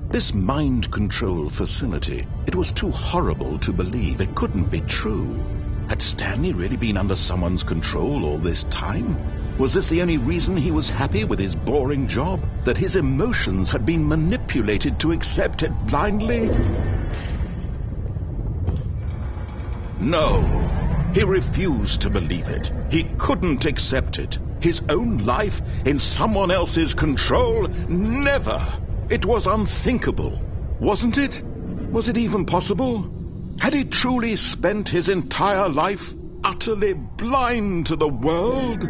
This mind control facility, it was too horrible to believe. It couldn't be true. Had Stanley really been under someone's control all this time? Was this the only reason he was happy with his boring job? That his emotions had been manipulated to accept it blindly? No, he refused to believe it. He couldn't accept it. His own life in someone else's control? Never! It was unthinkable, wasn't it? Was it even possible? Had he truly spent his entire life utterly blind to the world?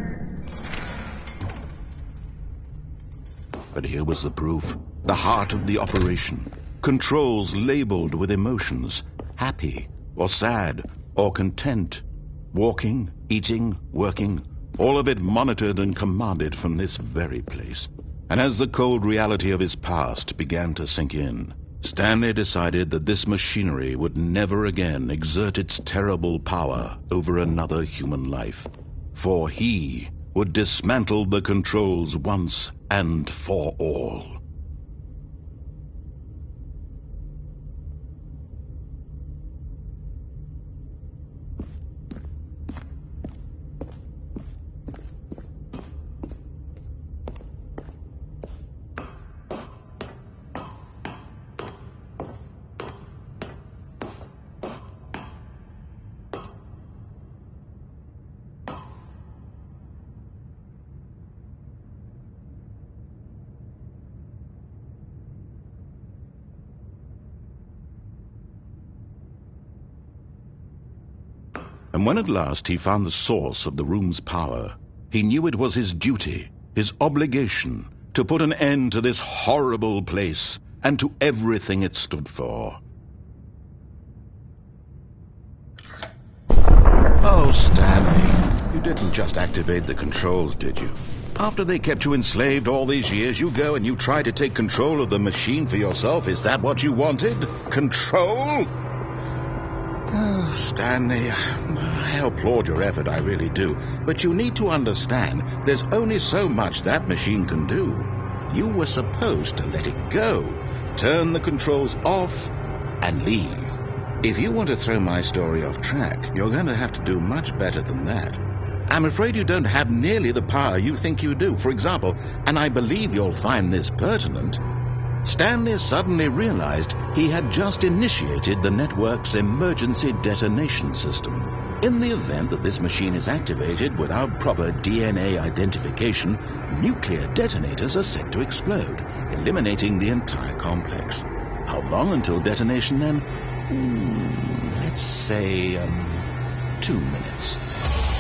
But here was the proof, the heart of the operation. Controls labeled with emotions, happy or sad or content. Walking, eating, working, all of it monitored and commanded from this very place. And as the cold reality of his past began to sink in, Stanley decided that this machinery would never again exert its terrible power over another human life. For he would dismantle the controls once and for all. And when at last he found the source of the room's power, he knew it was his duty, his obligation, to put an end to this horrible place and to everything it stood for. Oh, Stanley, you didn't just activate the controls, did you? After they kept you enslaved all these years, you go and you try to take control of the machine for yourself. Is that what you wanted? Control? Oh, Stanley, I applaud your effort, I really do. But you need to understand, there's only so much that machine can do. You were supposed to let it go, turn the controls off, and leave. If you want to throw my story off track, you're going to have to do much better than that. I'm afraid you don't have nearly the power you think you do. For example, and I believe you'll find this pertinent, Stanley suddenly realized he had just initiated the network's emergency detonation system. In the event that this machine is activated without proper DNA identification, nuclear detonators are set to explode, eliminating the entire complex. How long until detonation then? Let's say, 2 minutes.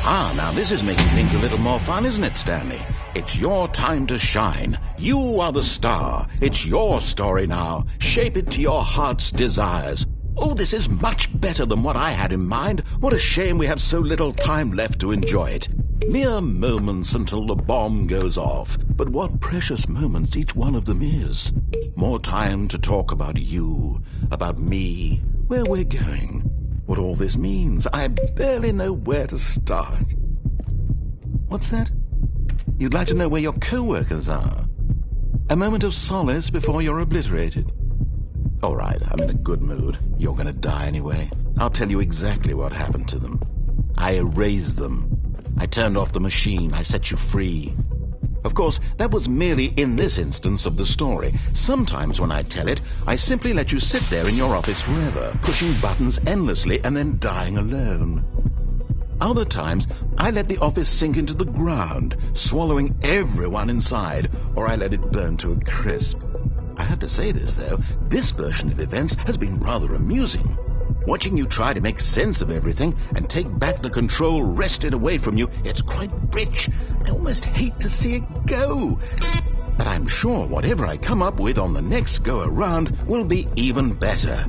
Ah, now this is making things a little more fun, isn't it, Stanley? It's your time to shine. You are the star. It's your story now. Shape it to your heart's desires. Oh, this is much better than what I had in mind. What a shame we have so little time left to enjoy it. Mere moments until the bomb goes off. But what precious moments each one of them is. More time to talk about you, about me, where we're going, what all this means. I barely know where to start. What's that? You'd like to know where your co-workers are? A moment of solace before you're obliterated. All right, I'm in a good mood. You're going to die anyway. I'll tell you exactly what happened to them. I erased them. I turned off the machine. I set you free. Of course, that was merely in this instance of the story. Sometimes when I tell it, I simply let you sit there in your office forever, pushing buttons endlessly and then dying alone. Other times, I let the office sink into the ground, swallowing everyone inside, or I let it burn to a crisp. I have to say this, though, this version of events has been rather amusing. Watching you try to make sense of everything and take back the control wrested away from you, it's quite rich. I almost hate to see it go. But I'm sure whatever I come up with on the next go-around will be even better.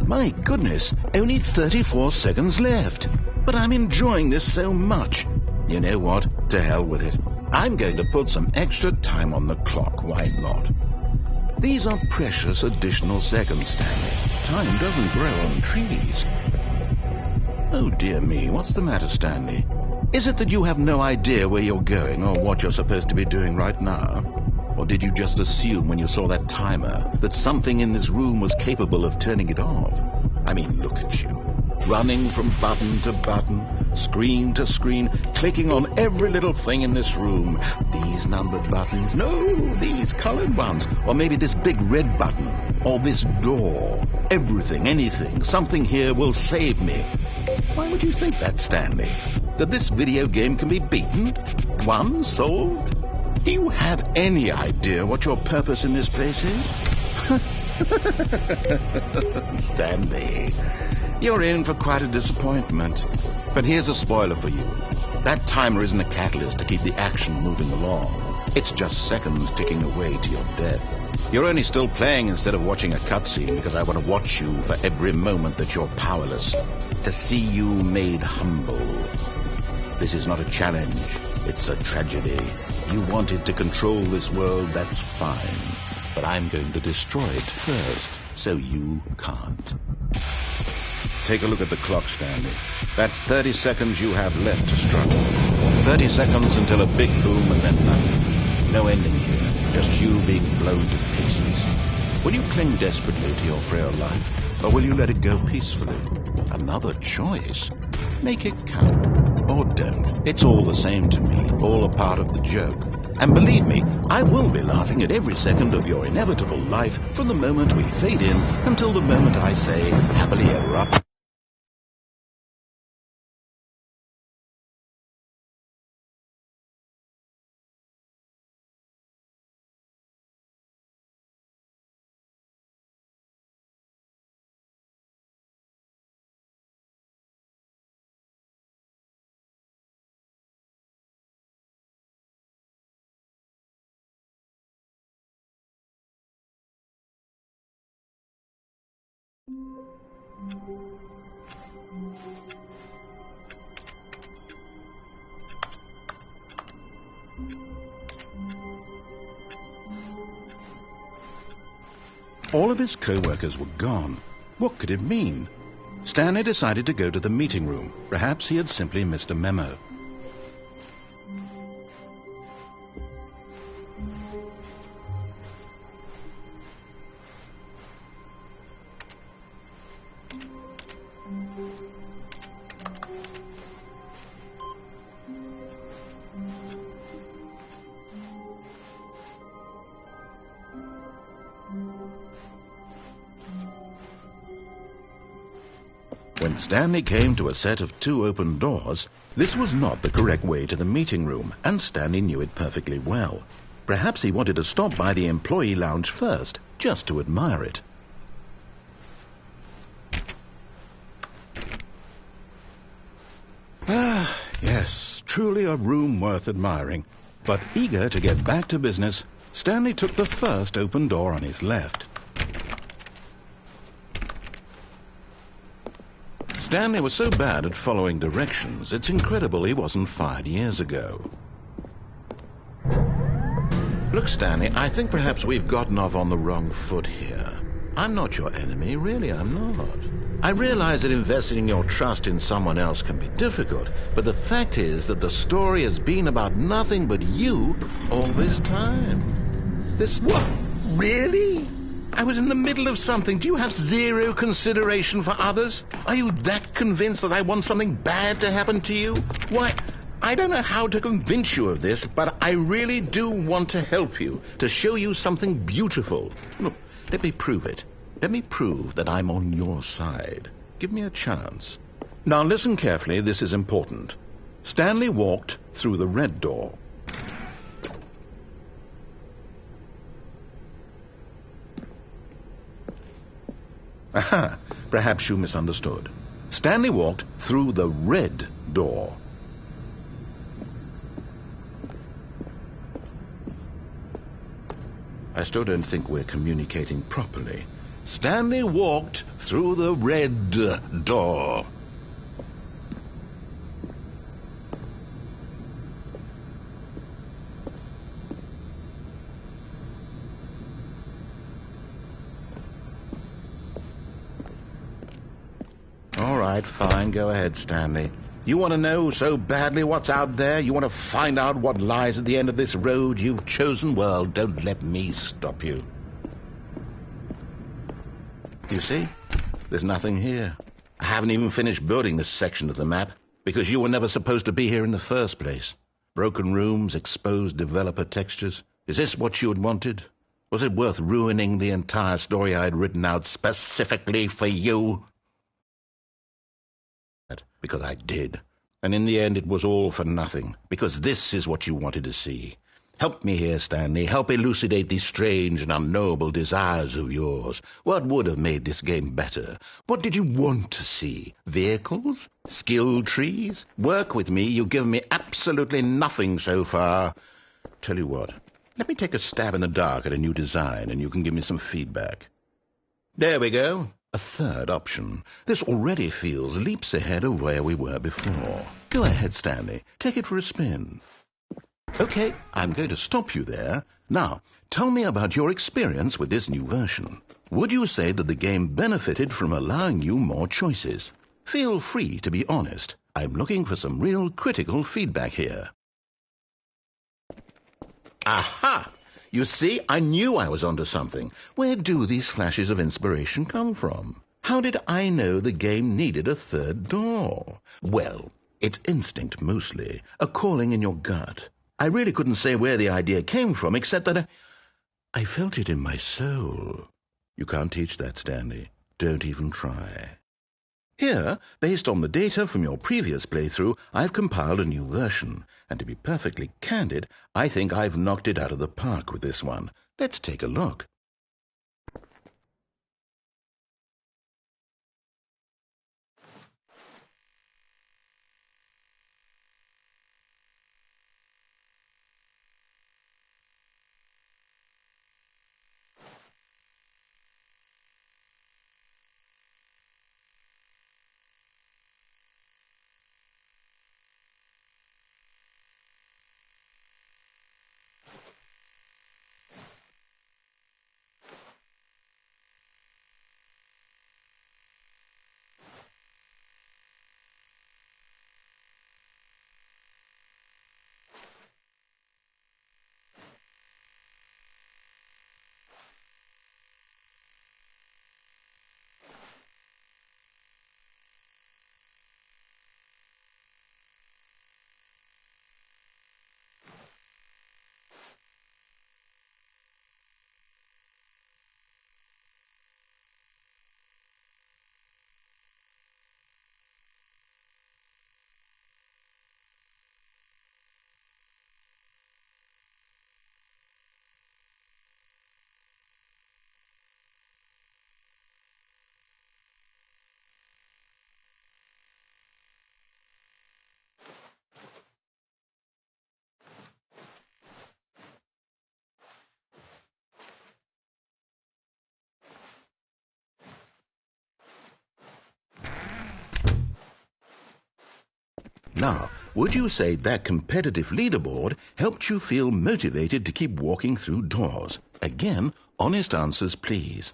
My goodness, only 34 seconds left. But I'm enjoying this so much. You know what? To hell with it. I'm going to put some extra time on the clock. Why not? These are precious additional seconds, Stanley. Time doesn't grow on trees. Oh, dear me. What's the matter, Stanley? Is it that you have no idea where you're going or what you're supposed to be doing right now? Or did you just assume when you saw that timer that something in this room was capable of turning it off? I mean, look at you. Running from button to button, screen to screen, clicking on every little thing in this room. These numbered buttons, no, these colored ones. Or maybe this big red button, or this door. Everything, anything, something here will save me. Why would you think that, Stanley? That this video game can be beaten? Won? Solved? Do you have any idea what your purpose in this place is? Stanley, you're in for quite a disappointment. But here's a spoiler for you. That timer isn't a catalyst to keep the action moving along. It's just seconds ticking away to your death. You're only still playing instead of watching a cutscene because I want to watch you for every moment that you're powerless. To see you made humble. This is not a challenge. It's a tragedy. You wanted to control this world, that's fine. But I'm going to destroy it first, so you can't. Take a look at the clock, Stanley. That's 30 seconds you have left to struggle. 30 seconds until a big boom and then nothing. No ending here, just you being blown to pieces. Will you cling desperately to your frail life, or will you let it go peacefully? Another choice. Make it count, or don't. It's all the same to me, all a part of the joke. And believe me, I will be laughing at every second of your inevitable life from the moment we fade in until the moment I say, happily ever after. All of his co-workers were gone. What could it mean? Stanley decided to go to the meeting room. Perhaps he had simply missed a memo. When Stanley came to a set of 2 open doors, this was not the correct way to the meeting room, and Stanley knew it perfectly well. Perhaps he wanted to stop by the employee lounge first, just to admire it. Ah, yes, truly a room worth admiring. But eager to get back to business, Stanley took the first open door on his left. Stanley was so bad at following directions, it's incredible he wasn't fired years ago. Look, Stanley, I think perhaps we've gotten off on the wrong foot here. I'm not your enemy, really, I'm not. I realize that investing your trust in someone else can be difficult, but the fact is that the story has been about nothing but you all this time. What? Really? I was in the middle of something. Do you have zero consideration for others? Are you that convinced that I want something bad to happen to you? Why, I don't know how to convince you of this, but I really do want to help you, to show you something beautiful. Look, let me prove it. Let me prove that I'm on your side. Give me a chance. Now listen carefully, this is important. Stanley walked through the red door. Aha, perhaps you misunderstood. Stanley walked through the red door. I still don't think we're communicating properly. Stanley walked through the red door. All right, fine. Go ahead, Stanley. You want to know so badly what's out there? You want to find out what lies at the end of this road you've chosen? Well, don't let me stop you. You see? There's nothing here. I haven't even finished building this section of the map, because you were never supposed to be here in the first place. Broken rooms, exposed developer textures. Is this what you had wanted? Was it worth ruining the entire story I had written out specifically for you? Because I did. And in the end it was all for nothing, because this is what you wanted to see. Help me here, Stanley. Help elucidate these strange and unknowable desires of yours. What would have made this game better? What did you want to see? Vehicles? Skill trees? Work with me. You've given me absolutely nothing so far. Tell you what, let me take a stab in the dark at a new design, and you can give me some feedback. There we go. A third option. This already feels leaps ahead of where we were before. Go ahead, Stanley. Take it for a spin. Okay, I'm going to stop you there. Now, tell me about your experience with this new version. Would you say that the game benefited from allowing you more choices? Feel free to be honest. I'm looking for some real critical feedback here. Aha! You see, I knew I was onto something. Where do these flashes of inspiration come from? How did I know the game needed a third door? Well, it's instinct mostly, a calling in your gut. I really couldn't say where the idea came from, except that I felt it in my soul. You can't teach that, Stanley. Don't even try. Here, based on the data from your previous playthrough, I've compiled a new version. And to be perfectly candid, I think I've knocked it out of the park with this one. Let's take a look. Now, would you say that competitive leaderboard helped you feel motivated to keep walking through doors? Again, honest answers, please.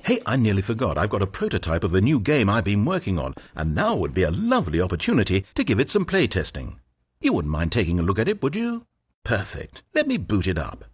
Hey, I nearly forgot. I've got a prototype of a new game I've been working on, and now would be a lovely opportunity to give it some play testing. You wouldn't mind taking a look at it, would you? Perfect. Let me boot it up.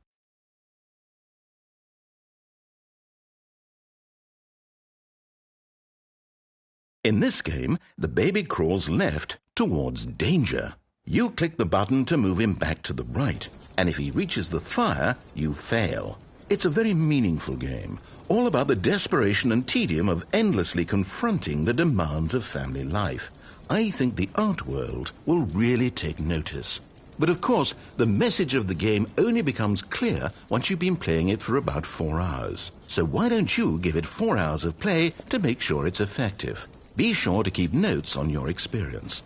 In this game, the baby crawls left towards danger. You click the button to move him back to the right, and if he reaches the fire, you fail. It's a very meaningful game, all about the desperation and tedium of endlessly confronting the demands of family life. I think the art world will really take notice. But of course, the message of the game only becomes clear once you've been playing it for about 4 hours. So why don't you give it 4 hours of play to make sure it's effective? Be sure to keep notes on your experience.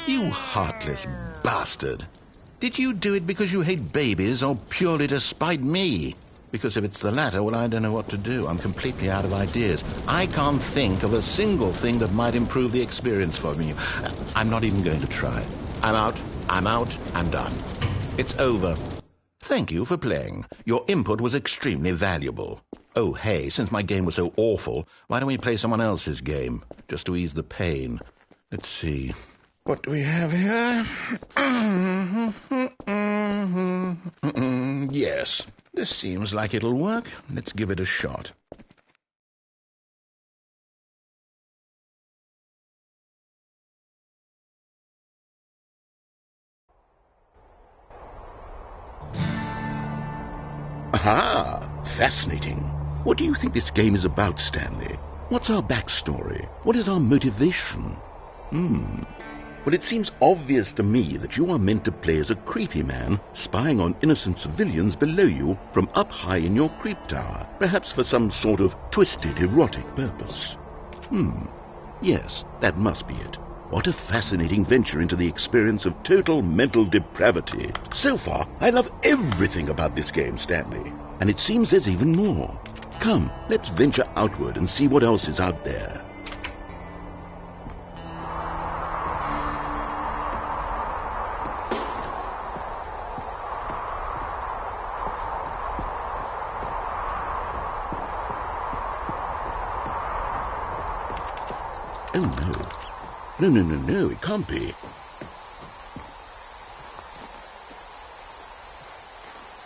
You heartless bastard. Did you do it because you hate babies or purely to spite me? Because if it's the latter, well, I don't know what to do. I'm completely out of ideas. I can't think of a single thing that might improve the experience for me. I'm not even going to try. I'm out, I'm done. It's over. Thank you for playing. Your input was extremely valuable. Oh, hey, since my game was so awful, why don't we play someone else's game, just to ease the pain? Let's see. What do we have here? Yes, this seems like it'll work. Let's give it a shot. Aha! Fascinating. What do you think this game is about, Stanley? What's our backstory? What is our motivation? Well, it seems obvious to me that you are meant to play as a creepy man spying on innocent civilians below you from up high in your creep tower, perhaps for some sort of twisted, erotic purpose. Yes, that must be it. What a fascinating venture into the experience of total mental depravity. So far, I love everything about this game, Stanley. And it seems there's even more. Come, let's venture outward and see what else is out there. Oh, no. No, it can't be.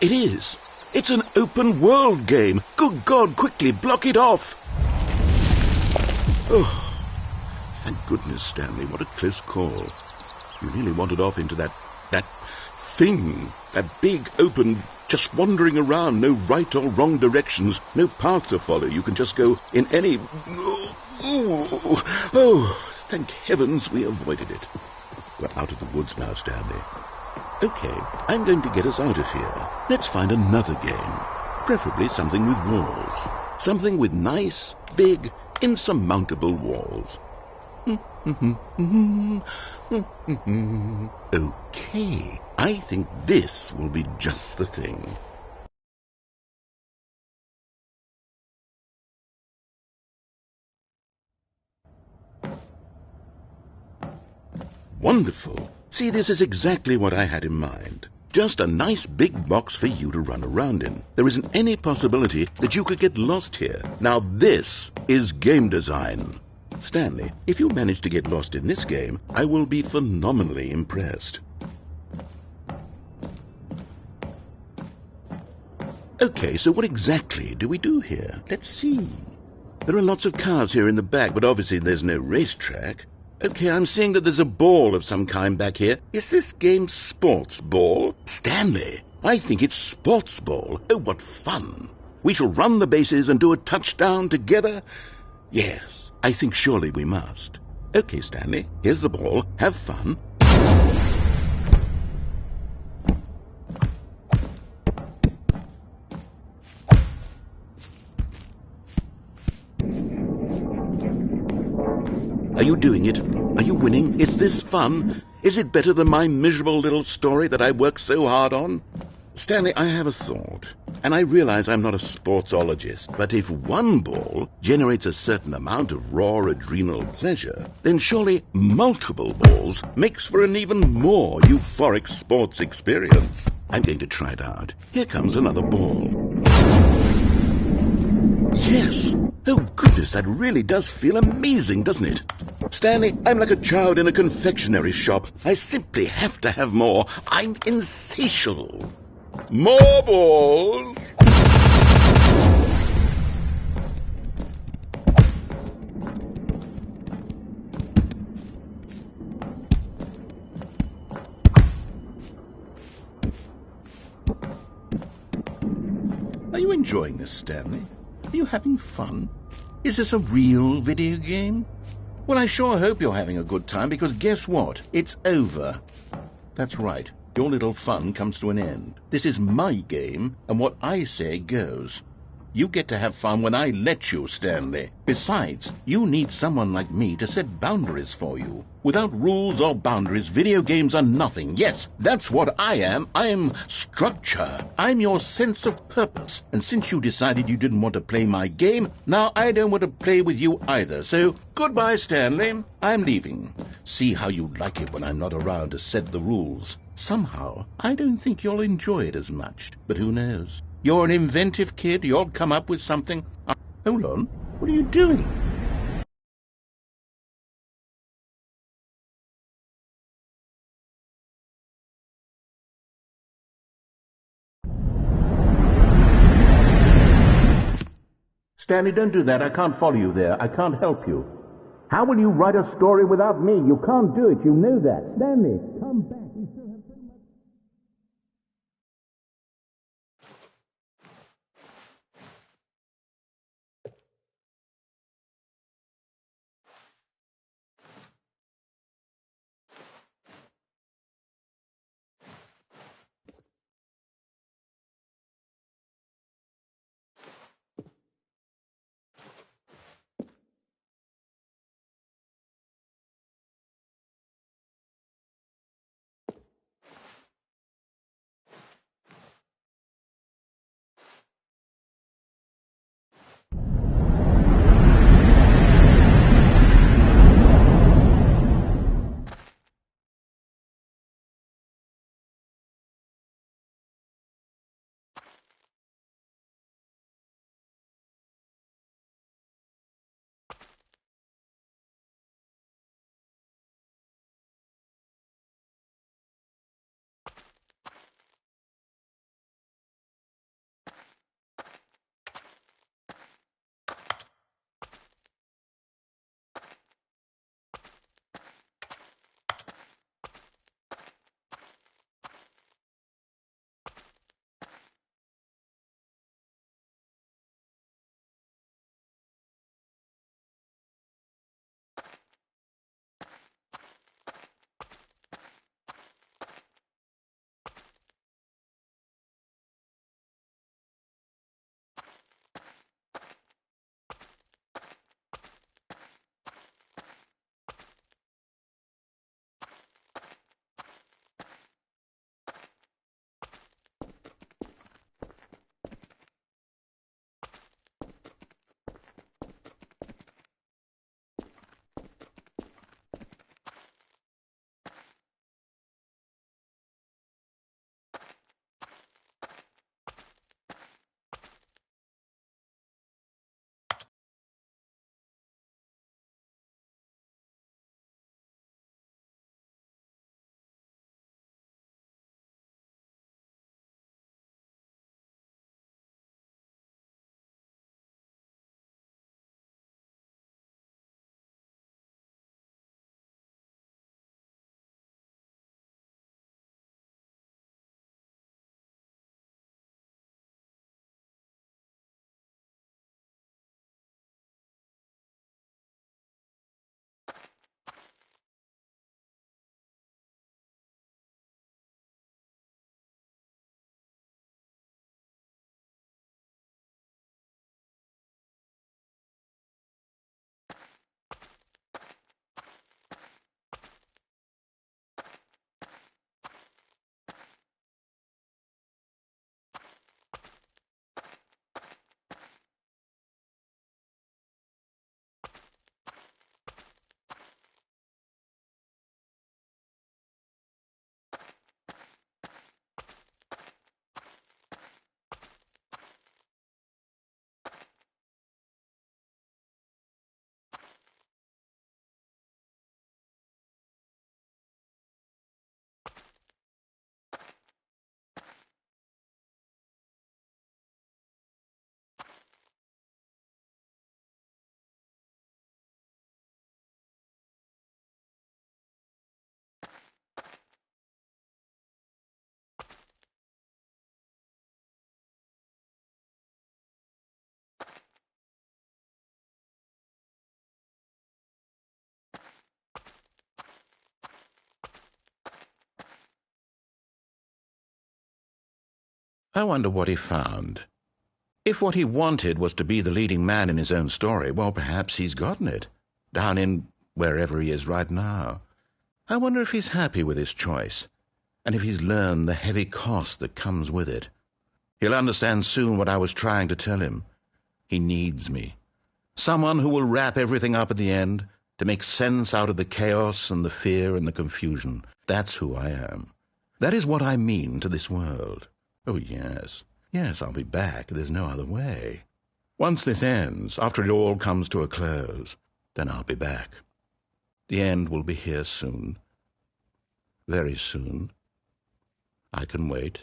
It is. It's an open world game. Good God, quickly, block it off. Oh, thank goodness, Stanley. What a close call. You really wandered off into that thing. That big, open, just wandering around. No right or wrong directions. No path to follow. You can just go in any... Oh, thank heavens we avoided it. We're out of the woods now, Stanley. Okay, I'm going to get us out of here. Let's find another game. Preferably something with walls. Something with nice, big, insurmountable walls. Okay, I think this will be just the thing. Wonderful. See, this is exactly what I had in mind. Just a nice big box for you to run around in. There isn't any possibility that you could get lost here. Now this is game design. Stanley, if you manage to get lost in this game, I will be phenomenally impressed. Okay, so what exactly do we do here? Let's see. There are lots of cars here in the back, but obviously there's no racetrack. Okay, I'm seeing that there's a ball of some kind back here. Is this game sports ball? Stanley, I think it's sports ball. Oh, what fun. We shall run the bases and do a touchdown together? Yes, I think surely we must. Okay, Stanley, here's the ball. Have fun. Are you doing it? Are you winning? Is this fun? Is it better than my miserable little story that I worked so hard on? Stanley, I have a thought, and I realize I'm not a sportsologist, but if one ball generates a certain amount of raw adrenal pleasure, then surely multiple balls makes for an even more euphoric sports experience. I'm going to try it out. Here comes another ball. Yes! Oh, goodness, that really does feel amazing, doesn't it? Stanley, I'm like a child in a confectionery shop. I simply have to have more. I'm insatiable. More balls! Are you enjoying this, Stanley? Are you having fun? Is this a real video game? Well, I sure hope you're having a good time, because guess what? It's over. That's right. Your little fun comes to an end. This is my game, and what I say goes. You get to have fun when I let you, Stanley. Besides, you need someone like me to set boundaries for you. Without rules or boundaries, video games are nothing. Yes, that's what I am. I'm structure. I'm your sense of purpose. And since you decided you didn't want to play my game, now I don't want to play with you either. So, goodbye, Stanley. I'm leaving. See how you like it when I'm not around to set the rules. Somehow, I don't think you'll enjoy it as much. But who knows? You're an inventive kid. You'll come up with something. Hold on. What are you doing? Stanley, don't do that. I can't follow you there. I can't help you. How will you write a story without me? You can't do it. You know that. Stanley, come back. You still have so much... I wonder what he found. If what he wanted was to be the leading man in his own story, well, perhaps he's gotten it, down in wherever he is right now. I wonder if he's happy with his choice, and if he's learned the heavy cost that comes with it. He'll understand soon what I was trying to tell him. He needs me. Someone who will wrap everything up at the end, to make sense out of the chaos and the fear and the confusion. That's who I am. That is what I mean to this world. Oh, yes. Yes, I'll be back. There's no other way. Once this ends, after it all comes to a close, then I'll be back. The end will be here soon. Very soon. I can wait.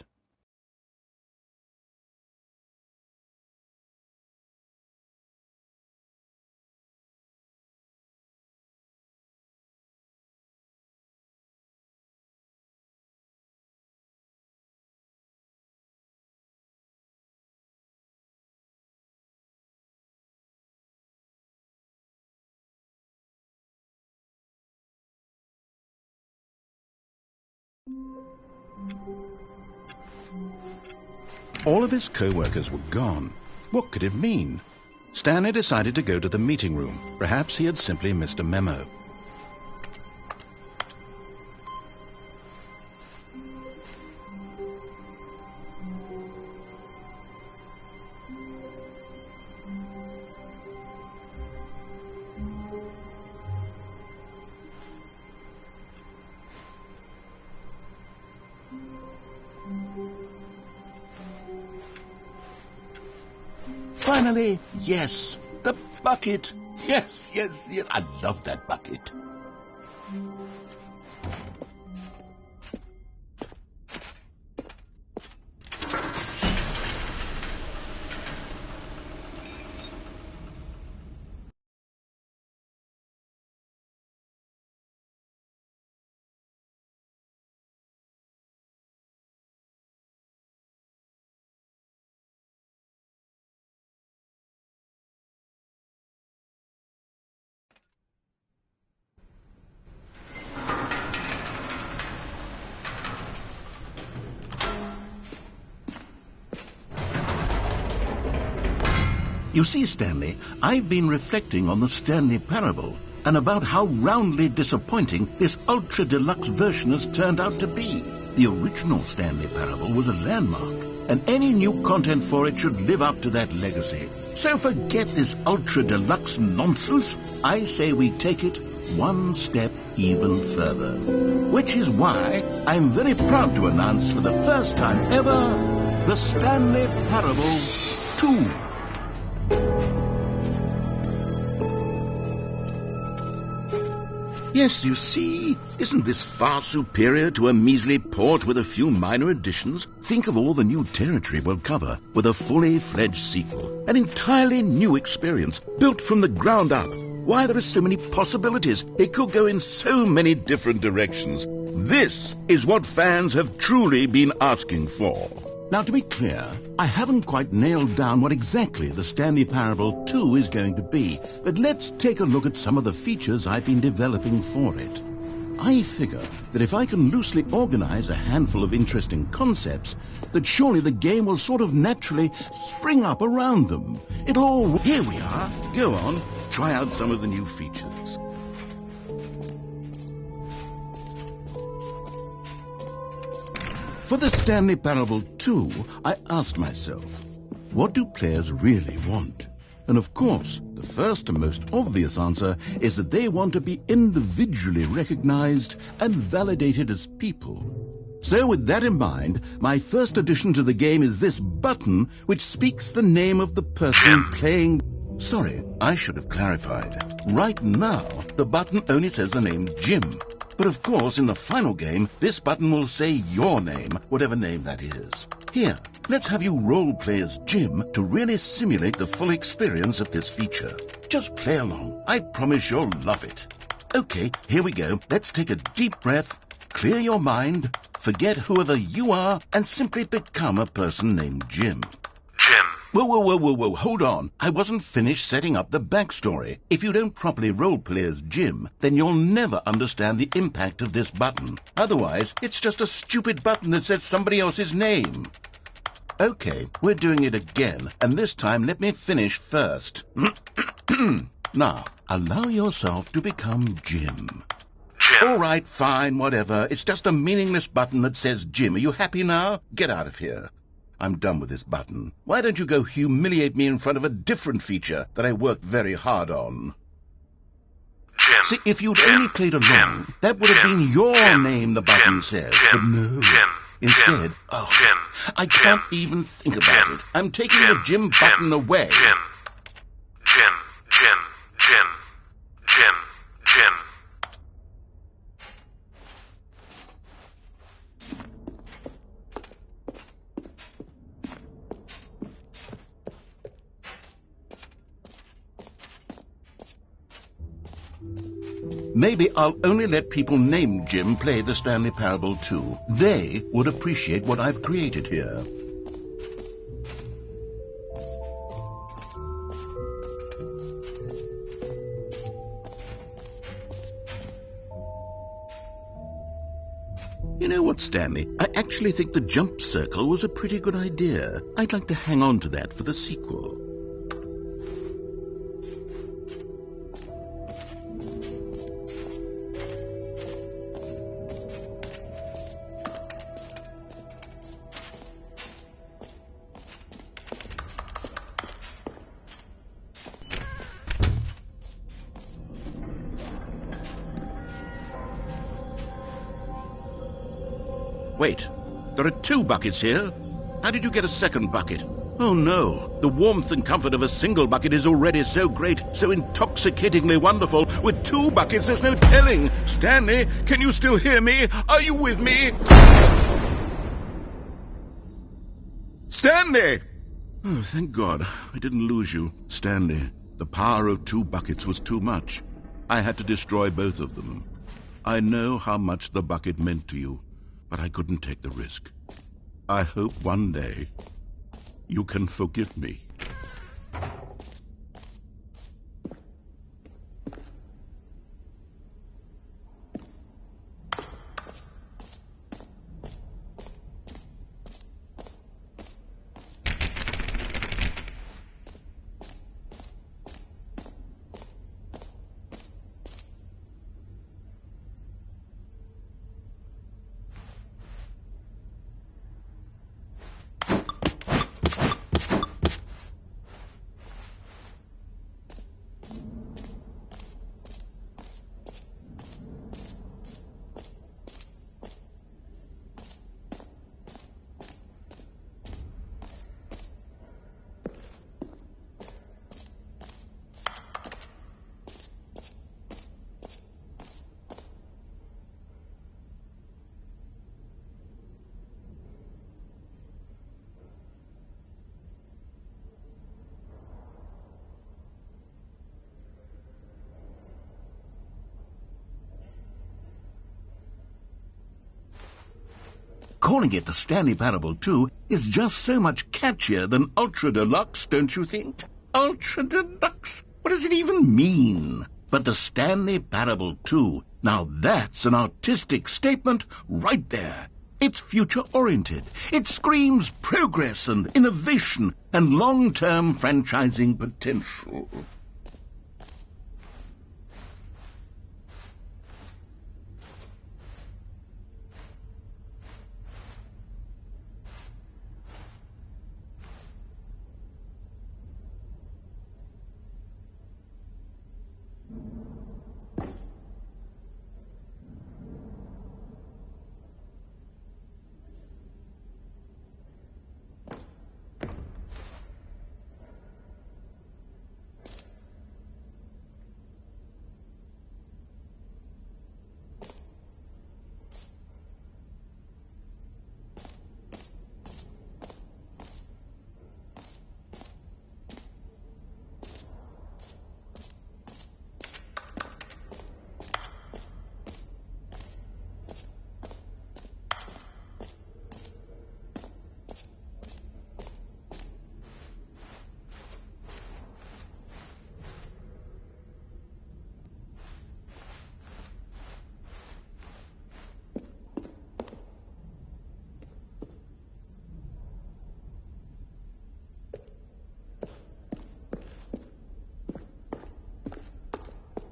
All of his co-workers were gone. What could it mean? Stanley decided to go to the meeting room. Perhaps he had simply missed a memo. Finally, yes, the bucket. Yes, yes, yes, I love that bucket. You see, Stanley, I've been reflecting on the Stanley Parable and about how roundly disappointing this ultra-deluxe version has turned out to be. The original Stanley Parable was a landmark, and any new content for it should live up to that legacy. So forget this ultra-deluxe nonsense. I say we take it one step even further. Which is why I'm very proud to announce for the first time ever, the Stanley Parable 2. Yes, you see, isn't this far superior to a measly port with a few minor additions? Think of all the new territory we'll cover with a fully fledged sequel. An entirely new experience, built from the ground up. Why, there are so many possibilities. It could go in so many different directions. This is what fans have truly been asking for. Now, to be clear, I haven't quite nailed down what exactly the Stanley Parable 2 is going to be, but let's take a look at some of the features I've been developing for it. I figure that if I can loosely organize a handful of interesting concepts, that surely the game will sort of naturally spring up around them. It'll all... Here we are. Go on, try out some of the new features. For the Stanley Parable 2, I asked myself, what do players really want? And of course, the first and most obvious answer is that they want to be individually recognized and validated as people. So with that in mind, my first addition to the game is this button which speaks the name of the person playing... Sorry, I should have clarified. Right now, the button only says the name Jim. But of course, in the final game, this button will say your name, whatever name that is. Here, let's have you role-play as Jim to really simulate the full experience of this feature. Just play along. I promise you'll love it. Okay, here we go. Let's take a deep breath, clear your mind, forget whoever you are, and simply become a person named Jim. Jim. Whoa, hold on. I wasn't finished setting up the backstory. If you don't properly roleplay as Jim, then you'll never understand the impact of this button. Otherwise, it's just a stupid button that says somebody else's name. Okay, we're doing it again, and this time let me finish first. Now, allow yourself to become Jim. Jim. All right, fine, whatever. It's just a meaningless button that says Jim. Are you happy now? Get out of here. I'm done with this button. Why don't you go humiliate me in front of a different feature that I worked very hard on? Jim. See, if you'd Jim. only played along, Jim. that would have Jim. been your Jim. name the button Jim. says. Jim. But no. Jim. Instead, Jim. Jim. I can't even think about Jim. it. I'm taking Jim. the Jim Jim. button away. Jim. Jim. Jim. Jim. Jim. Jim. Maybe I'll only let people named Jim play the Stanley Parable too. They would appreciate what I've created here. You know what, Stanley? I actually think the jump circle was a pretty good idea. I'd like to hang on to that for the sequel. Wait, there are 2 buckets here. How did you get a second bucket? Oh no, the warmth and comfort of a single bucket is already so great, so intoxicatingly wonderful. With 2 buckets, there's no telling. Stanley, can you still hear me? Are you with me? Stanley! Oh, thank God, I didn't lose you. Stanley, the power of 2 buckets was too much. I had to destroy both of them. I know how much the bucket meant to you, but I couldn't take the risk. I hope one day you can forgive me. Calling it the Stanley Parable 2 is just so much catchier than Ultra Deluxe, don't you think? Ultra Deluxe? What does it even mean? But the Stanley Parable 2, now that's an artistic statement right there. It's future-oriented. It screams progress and innovation and long-term franchising potential.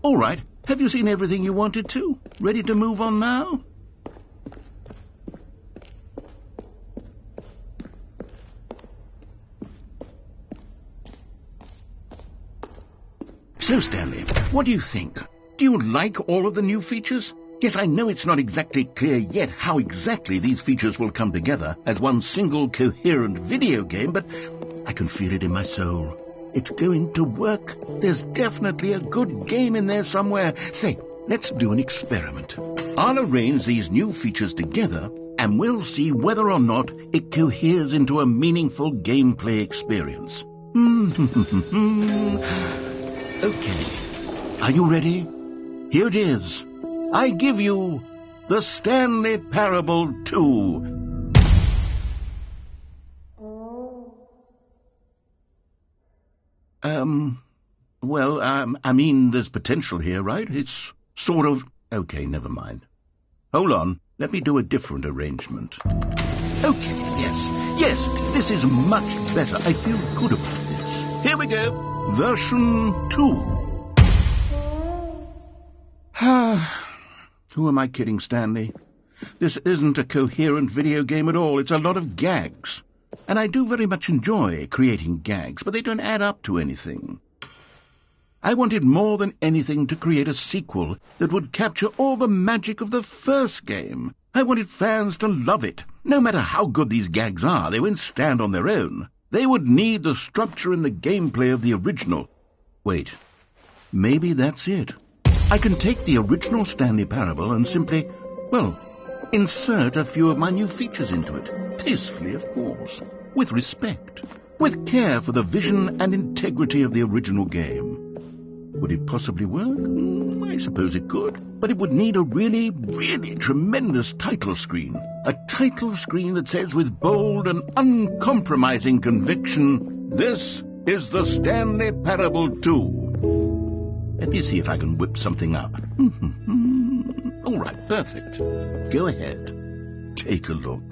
All right. Have you seen everything you wanted to? Ready to move on now? So, Stanley, what do you think? Do you like all of the new features? Yes, I know it's not exactly clear yet how exactly these features will come together as one single coherent video game, but I can feel it in my soul. It's going to work. There's definitely a good game in there somewhere. Say, let's do an experiment. I'll arrange these new features together, and we'll see whether or not it coheres into a meaningful gameplay experience. Okay. Are you ready? Here it is. I give you the Stanley Parable 2. I mean, there's potential here, right? It's sort of... Okay, never mind. Hold on. Let me do a different arrangement. Okay, yes, this is much better. I feel good about this. Here we go. Version 2. Who am I kidding, Stanley? This isn't a coherent video game at all. It's a lot of gags. And I do very much enjoy creating gags, but they don't add up to anything. I wanted more than anything to create a sequel that would capture all the magic of the first game. I wanted fans to love it. No matter how good these gags are, they won't stand on their own. They would need the structure and the gameplay of the original. Wait, maybe that's it. I can take the original Stanley Parable and simply, insert a few of my new features into it. Tastefully, of course. With respect. With care for the vision and integrity of the original game. Would it possibly work? I suppose it could. But it would need a really, really tremendous title screen. A title screen that says with bold and uncompromising conviction, "This is the Stanley Parable 2. Let me see if I can whip something up. All right, perfect. Go ahead. Take a look.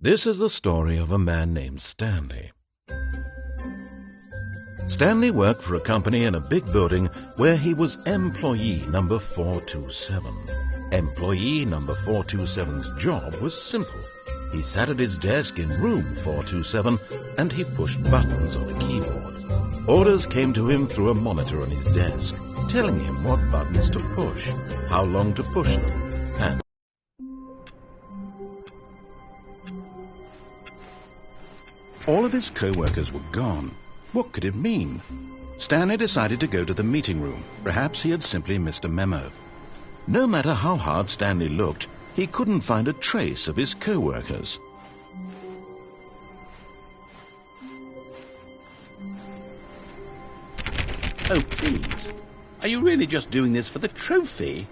This is the story of a man named Stanley. Stanley worked for a company in a big building where he was employee number 427. Employee number 427's job was simple. He sat at his desk in room 427 and he pushed buttons on a keyboard. Orders came to him through a monitor on his desk, telling him what buttons to push, how long to push them, and all of his co-workers were gone. What could it mean? Stanley decided to go to the meeting room. Perhaps he had simply missed a memo. No matter how hard Stanley looked, he couldn't find a trace of his co-workers. Oh, please. Are you really just doing this for the trophy?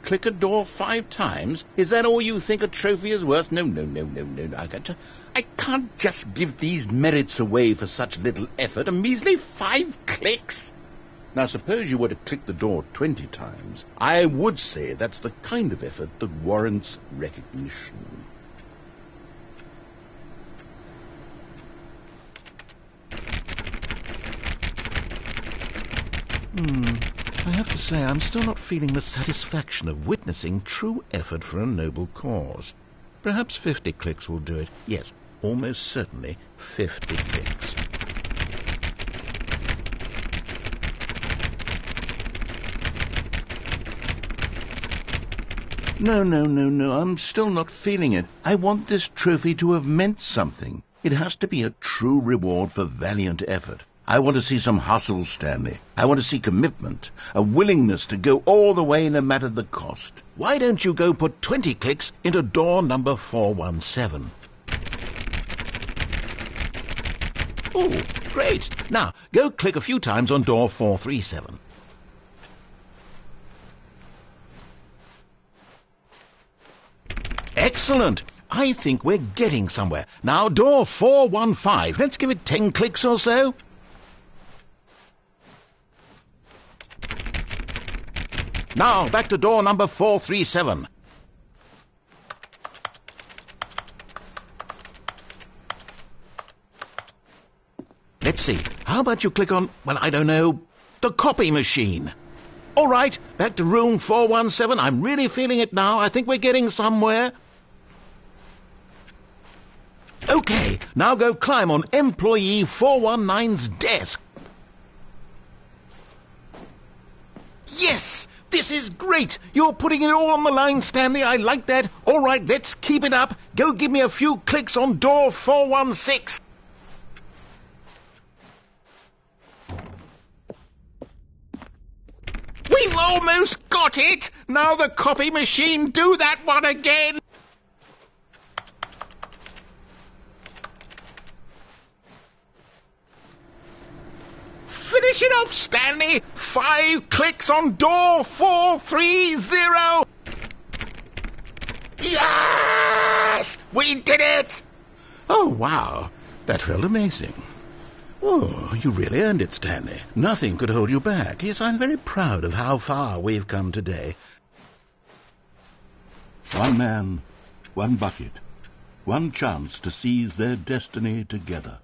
Click a door 5 times? Is that all you think a trophy is worth? No. I can't just give these merits away for such little effort. A measly 5 clicks. Now, suppose you were to click the door 20 times. I would say that's the kind of effort that warrants recognition. I have to say I'm still not feeling the satisfaction of witnessing true effort for a noble cause. Perhaps 50 clicks will do it. Yes, almost certainly 50 clicks. No, I'm still not feeling it. I want this trophy to have meant something. It has to be a true reward for valiant effort. I want to see some hustle, Stanley. I want to see commitment, a willingness to go all the way no matter the cost. Why don't you go put 20 clicks into door number 417? Oh, great. Now, go click a few times on door 437. Excellent. I think we're getting somewhere. Now, door 415. Let's give it 10 clicks or so. Now, back to door number 437. Let's see. How about you click on, well, I don't know, the copy machine? All right, back to room 417. I'm really feeling it now. I think we're getting somewhere. Okay, now go climb on employee 419's desk. Yes! This is great! You're putting it all on the line, Stanley. I like that. All right, let's keep it up. Go give me a few clicks on door 416. We've almost got it! Now the copy machine, do that one again! Finish it off, Stanley! 5 clicks on door 430! Yes! We did it! Oh, wow. That felt amazing. Oh, you really earned it, Stanley. Nothing could hold you back. Yes, I'm very proud of how far we've come today. One man, one bucket, one chance to seize their destiny together.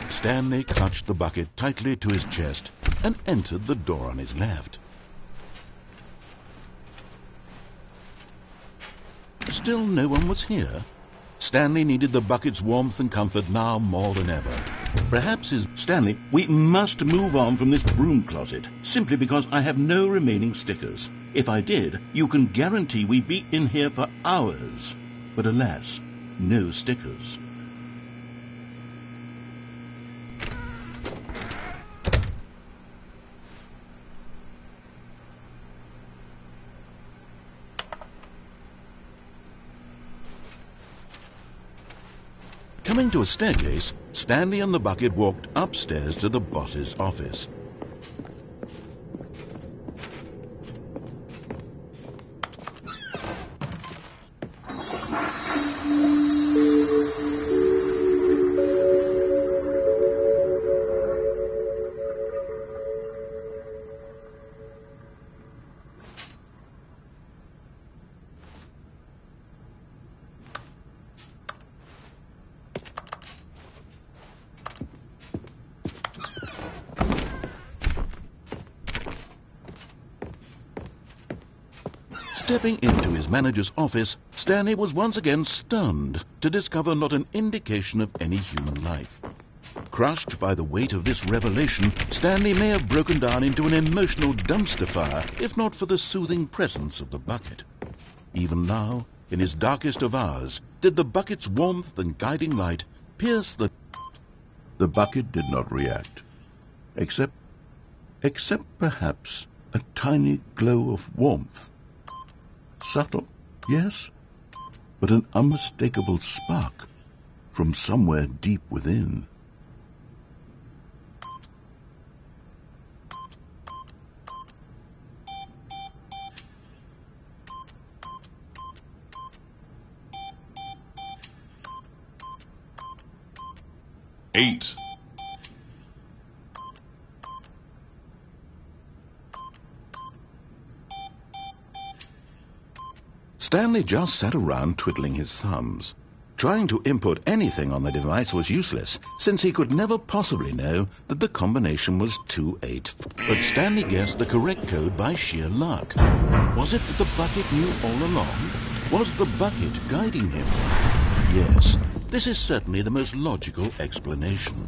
Stanley clutched the bucket tightly to his chest and entered the door on his left. Still no one was here. Stanley needed the bucket's warmth and comfort now more than ever. Perhaps his... Stanley, we must move on from this broom closet, simply because I have no remaining stickers. If I did, you can guarantee we'd be in here for hours. But alas, no stickers. Coming to a staircase, Stanley and the bucket walked upstairs to the boss's office. Stepping into his manager's office, Stanley was once again stunned to discover not an indication of any human life. Crushed by the weight of this revelation, Stanley may have broken down into an emotional dumpster fire if not for the soothing presence of the bucket. Even now, in his darkest of hours, did the bucket's warmth and guiding light pierce the... The bucket did not react, except perhaps a tiny glow of warmth. Subtle, yes, but an unmistakable spark from somewhere deep within. Eight. Stanley just sat around twiddling his thumbs. Trying to input anything on the device was useless, since he could never possibly know that the combination was 28. But Stanley guessed the correct code by sheer luck. Was it that the bucket knew all along? Was the bucket guiding him? Yes, this is certainly the most logical explanation.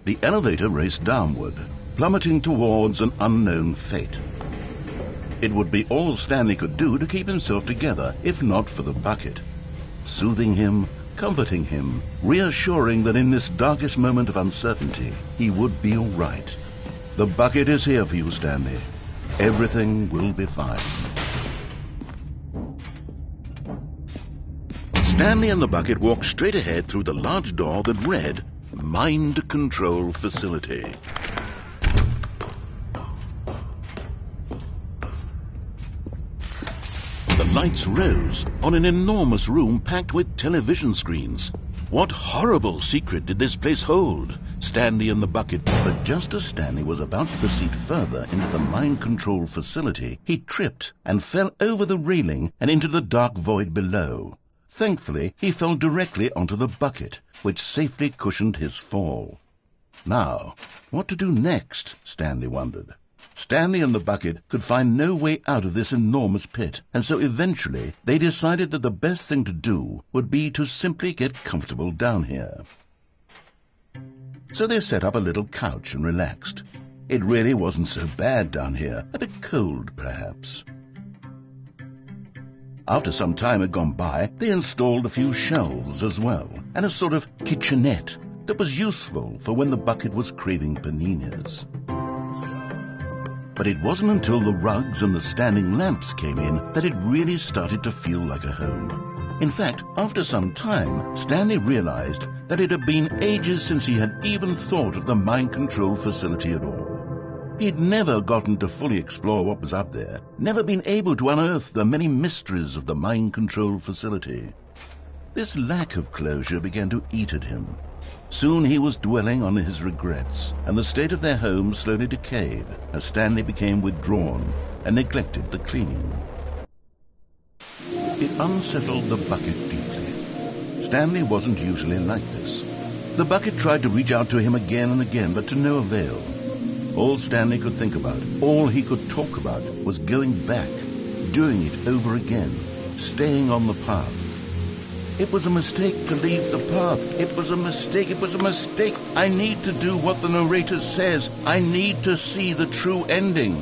The elevator raced downward, plummeting towards an unknown fate. It would be all Stanley could do to keep himself together, if not for the bucket. Soothing him, comforting him, reassuring that in this darkest moment of uncertainty, he would be all right. The bucket is here for you, Stanley. Everything will be fine. Stanley and the bucket walked straight ahead through the large door that read, Mind Control Facility. The lights rose on an enormous room packed with television screens. What horrible secret did this place hold? Stanley and the bucket. But just as Stanley was about to proceed further into the mind control facility, he tripped and fell over the railing and into the dark void below. Thankfully, he fell directly onto the bucket, which safely cushioned his fall. Now, what to do next? Stanley wondered. Stanley and the bucket could find no way out of this enormous pit, and so eventually they decided that the best thing to do would be to simply get comfortable down here. So they set up a little couch and relaxed. It really wasn't so bad down here, a bit cold perhaps. After some time had gone by, they installed a few shelves as well, and a sort of kitchenette that was useful for when the bucket was craving paninis. But it wasn't until the rugs and the standing lamps came in that it really started to feel like a home. In fact, after some time, Stanley realized that it had been ages since he had even thought of the mind control facility at all. He'd never gotten to fully explore what was up there, never been able to unearth the many mysteries of the mind control facility. This lack of closure began to eat at him. Soon he was dwelling on his regrets, and the state of their home slowly decayed as Stanley became withdrawn and neglected the cleaning. It unsettled the bucket deeply. Stanley wasn't usually like this. The bucket tried to reach out to him again and again, but to no avail. All Stanley could think about, all he could talk about, was going back, doing it over again, staying on the path. It was a mistake to leave the path. It was a mistake. It was a mistake. I need to do what the narrator says. I need to see the true ending.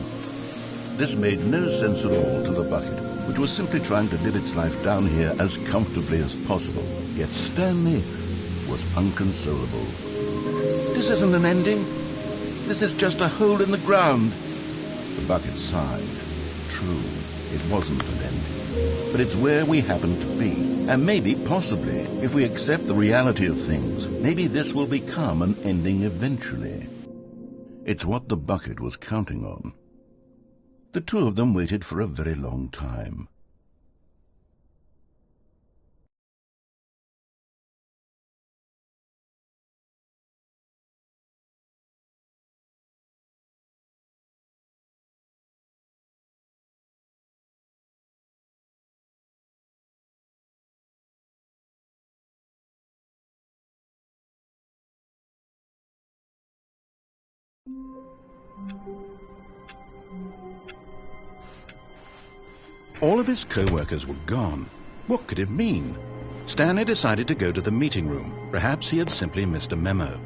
This made no sense at all to the bucket, which was simply trying to live its life down here as comfortably as possible. Yet Stanley was unconsolable. This isn't an ending. This is just a hole in the ground. The bucket sighed. True, it wasn't an ending. But it's where we happen to be. And maybe, possibly, if we accept the reality of things, maybe this will become an ending eventually. It's what the bucket was counting on. The two of them waited for a very long time. All of his co-workers were gone. What could it mean? Stanley decided to go to the meeting room. Perhaps he had simply missed a memo.